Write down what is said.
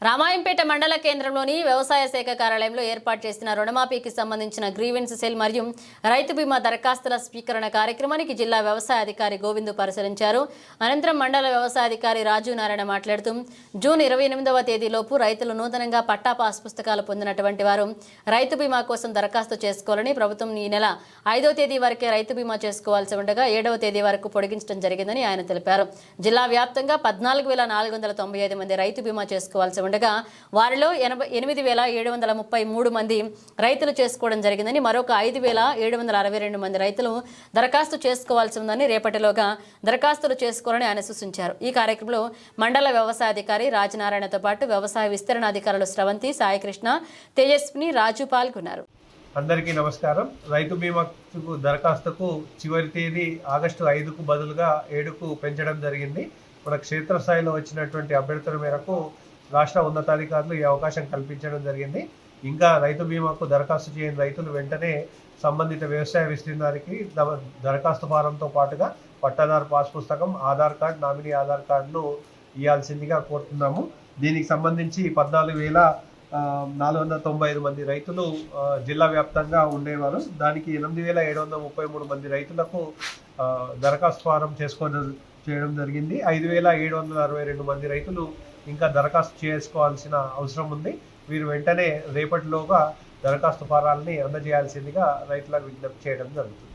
రామాయంపేట మండల కేంద్రంలోని వ్యవసాయ శాఖ కార్యాలయంలో ఏర్పాటు చేసిన రుణమాఫీకి సంబంధించిన గ్రీవెన్స్ సెల్ మరియు రైతు బీమా దరఖాస్తుల స్వీకరణ కార్యక్రమానికి జిల్లా వ్యవసాయ అధికారి గోవిందు పరిశీలించారు. అనంతరం మండల వ్యవసాయ అధికారి రాజు నారాయణ మాట్లాడుతూ జూన్ 28వ తేదీలోపు రైతులు నూతనంగా పట్టా పాస్ పుస్తకాలు పొందినటువంటి వారు రైతు బీమా కోసం దరఖాస్తు చేసుకోవాలని ప్రభుత్వం ఈ నెల 5వ తేదీ వరకే రైతు బీమా చేసుకోవాల్సి ఉండగా 7వ తేదీ వరకు పొడిగించడం జరిగిందని ఆయన తెలిపారు. జిల్లా వ్యాప్తంగా 14,495 మంది రైతు బీమా చేసుకోవాల్సి ఉండగా వారిలో 8,733 మంది రైతులు చేసుకోవడం జరిగిందని, మరొక 5,762 మంది రైతులు దరఖాస్తు చేసుకోవాల్సి ఉందని, రేపటిలోగా దరఖాస్తులు చేసుకోవాలని ఆయన సూచించారు. ఈ కార్యక్రమంలో మండల వ్యవసాయ అధికారి రాజనారాయణతో పాటు వ్యవసాయ విస్తరణ అధికారులు శ్రవంతి, సాయికృష్ణ, తేజస్విని, రాజు పాల్గొన్నారు. అందరికీ నమస్కారం. రైతు బీమా దరఖాస్తుకు చివరి తేదీ ఆగస్టు 5కు బదులుగా 7కు పెంచడం జరిగింది. మన క్షేత్రస్థాయిలో వచ్చినటువంటి అభ్యర్థుల మేరకు రాష్ట్ర ఉన్నతాధికారులు ఈ అవకాశం కల్పించడం జరిగింది. ఇంకా రైతు బీమాకు దరఖాస్తు చేయని రైతులు వెంటనే సంబంధిత వ్యవసాయ విస్తీర్ణానికి దరఖాస్తు ఫారంతో పాటుగా పట్టాదారు పాస్ పుస్తకం, ఆధార్ కార్డు, నామినీ ఆధార్ కార్డును ఇవ్వాల్సిందిగా కోరుతున్నాము. దీనికి సంబంధించి 14,495 మంది రైతులు జిల్లా వ్యాప్తంగా ఉండేవారు. దానికి 8,733 మంది రైతులకు దరఖాస్తు ఫారం చేయడం జరిగింది. 5,762 మంది రైతులు ఇంకా దరఖాస్తు చేసుకోవాల్సిన అవసరం ఉంది. వీరు వెంటనే రేపటిలోగా దరఖాస్తు ఫారాలని అందజేయాల్సిందిగా రైతులకు విజ్ఞప్తి చేయడం జరుగుతుంది.